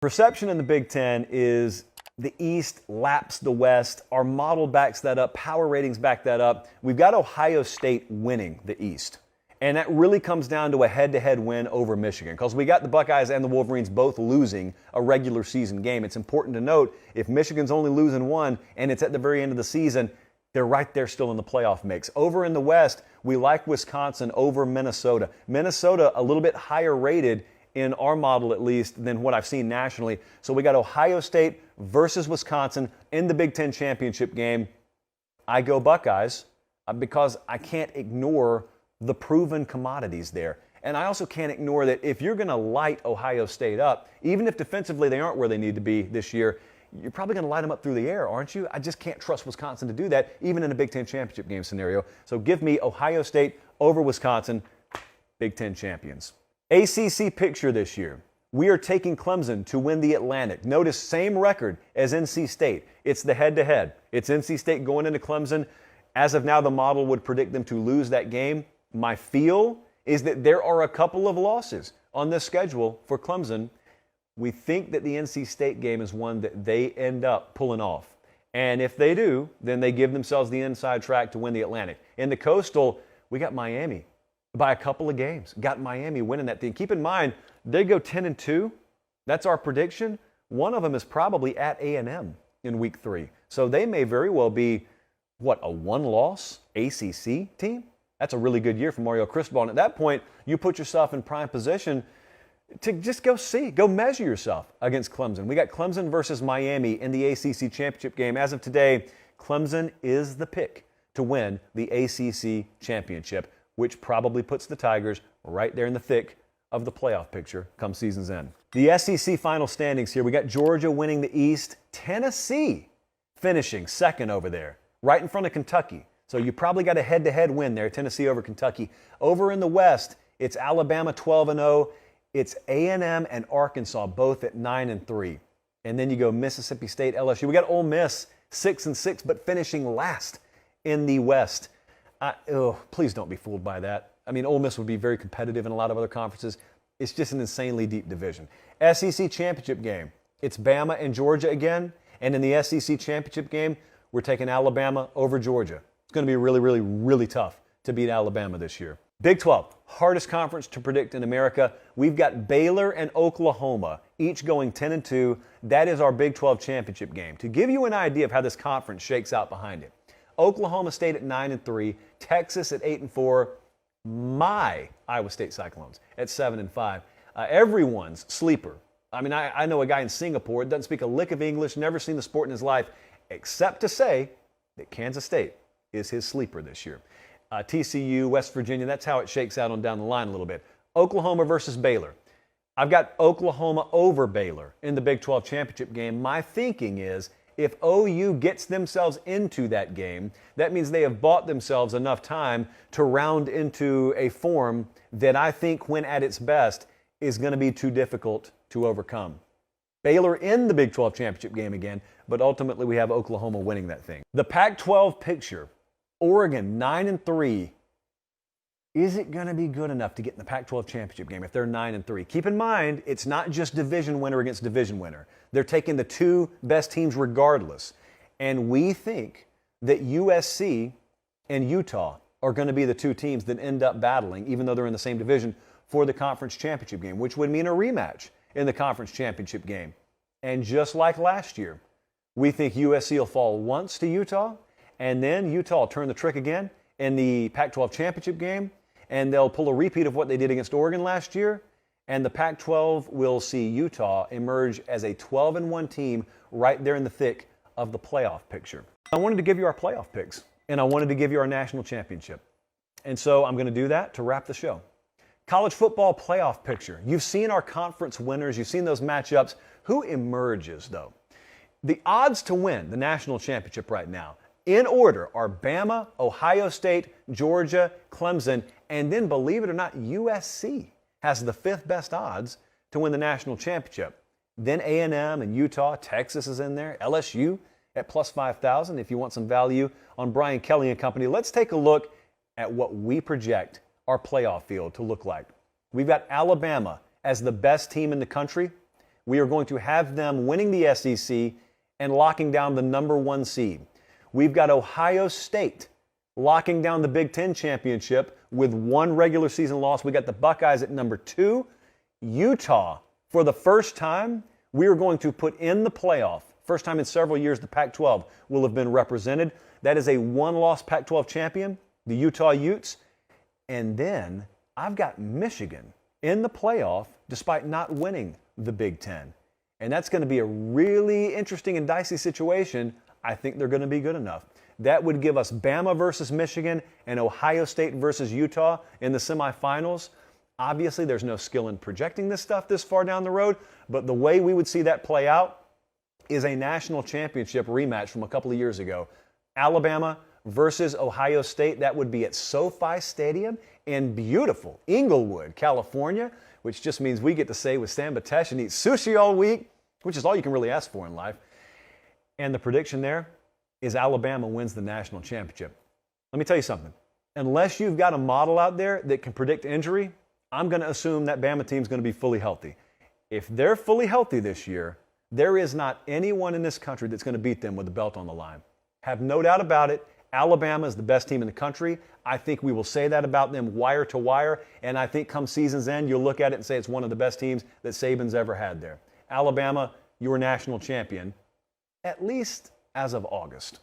Perception in the Big Ten is the East laps the West. Our model backs that up. Power ratings back that up. We've got Ohio State winning the East. And that really comes down to a head-to-head win over Michigan, because we got the Buckeyes and the Wolverines both losing a regular season game. It's important to note, if Michigan's only losing one and it's at the very end of the season, they're right there still in the playoff mix. Over in the West, we like Wisconsin over Minnesota. Minnesota a little bit higher rated in our model at least than what I've seen nationally. So we got Ohio State versus Wisconsin in the Big Ten championship game. I go Buckeyes because I can't ignore the proven commodities there. And I also can't ignore that if you're going to light Ohio State up, even if defensively they aren't where they need to be this year, you're probably going to light them up through the air, aren't you? I just can't trust Wisconsin to do that, even in a Big Ten championship game scenario. So give me Ohio State over Wisconsin, Big Ten champions. ACC picture this year. We are taking Clemson to win the Atlantic. Notice same record as NC State. It's the head-to-head. It's NC State going into Clemson. As of now, the model would predict them to lose that game. My feel is that there are a couple of losses on this schedule for Clemson. We think that the NC State game is one that they end up pulling off. And if they do, then they give themselves the inside track to win the Atlantic. In the Coastal, we got Miami by a couple of games. Got Miami winning that thing. Keep in mind, they go 10-2. That's our prediction. One of them is probably at A&M in week 3. So they may very well be, a one-loss ACC team? That's a really good year for Mario Cristobal. And at that point, you put yourself in prime position to just go measure yourself against Clemson. We got Clemson versus Miami in the ACC championship game. As of today, Clemson is the pick to win the ACC championship, which probably puts the Tigers right there in the thick of the playoff picture come season's end. The SEC final standings here. We got Georgia winning the East, Tennessee finishing second over there, right in front of Kentucky. So you probably got a head-to-head win there, Tennessee over Kentucky. Over in the West, it's Alabama 12-0. It's A&M and Arkansas both at 9-3. And then you go Mississippi State, LSU. We got Ole Miss 6-6, but finishing last in the West. Please don't be fooled by that. I mean, Ole Miss would be very competitive in a lot of other conferences. It's just an insanely deep division. SEC championship game. It's Bama and Georgia again. And in the SEC championship game, we're taking Alabama over Georgia. It's going to be really, really, really tough to beat Alabama this year. Big 12, hardest conference to predict in America. We've got Baylor and Oklahoma, each going 10-2. That is our Big 12 championship game. To give you an idea of how this conference shakes out behind it, Oklahoma State at 9-3, Texas at 8-4, my Iowa State Cyclones at 7-5. Everyone's sleeper. I mean, I know a guy in Singapore, doesn't speak a lick of English, never seen the sport in his life, except to say that Kansas State is his sleeper this year. TCU, West Virginia, that's how it shakes out on down the line a little bit. Oklahoma versus Baylor. I've got Oklahoma over Baylor in the Big 12 championship game. My thinking is if OU gets themselves into that game, that means they have bought themselves enough time to round into a form that I think, when at its best, is going to be too difficult to overcome. Baylor in the Big 12 championship game again, but ultimately we have Oklahoma winning that thing. The Pac-12 picture. Oregon, 9-3. Is it going to be good enough to get in the Pac-12 championship game if they're 9-3? Keep in mind, it's not just division winner against division winner. They're taking the two best teams regardless. And we think that USC and Utah are going to be the two teams that end up battling, even though they're in the same division, for the conference championship game, which would mean a rematch in the conference championship game. And just like last year, we think USC will fall once to Utah, and then Utah will turn the trick again in the Pac-12 championship game, and they'll pull a repeat of what they did against Oregon last year, and the Pac-12 will see Utah emerge as a 12-1 team right there in the thick of the playoff picture. I wanted to give you our playoff picks, and I wanted to give you our national championship. And so I'm going to do that to wrap the show. College football playoff picture. You've seen our conference winners. You've seen those matchups. Who emerges, though? The odds to win the national championship right now, in order, are Bama, Ohio State, Georgia, Clemson, and then, believe it or not, USC has the 5th best odds to win the national championship. Then A&M and Utah, Texas is in there, LSU at plus 5,000 if you want some value on Brian Kelly and company. Let's take a look at what we project our playoff field to look like. We've got Alabama as the best team in the country we are going to have them winning the SEC and locking down the number 1 seed. We've got Ohio State locking down the Big Ten championship with 1 regular season loss. We got the Buckeyes at number 2. Utah, for the first time, we are going to put in the playoff. First time in several years the Pac-12 will have been represented. That is a 1-loss Pac-12 champion, the Utah Utes. And then I've got Michigan in the playoff despite not winning the Big Ten. And that's going to be a really interesting and dicey situation. I think they're going to be good enough. That would give us Bama versus Michigan and Ohio State versus Utah in the semifinals. Obviously, there's no skill in projecting this stuff this far down the road, but the way we would see that play out is a national championship rematch from a couple of years ago. Alabama versus Ohio State. That would be at SoFi Stadium in beautiful Inglewood, California, which just means we get to stay with Sam Batesh and eat sushi all week, which is all you can really ask for in life. And the prediction there is Alabama wins the national championship. Let me tell you something. Unless you've got a model out there that can predict injury, I'm going to assume that Bama team's going to be fully healthy. If they're fully healthy this year, there is not anyone in this country that's going to beat them with the belt on the line. Have no doubt about it. Alabama is the best team in the country. I think we will say that about them wire to wire, and I think come season's end, you'll look at it and say it's one of the best teams that Saban's ever had there. Alabama, your national champion, at least as of August.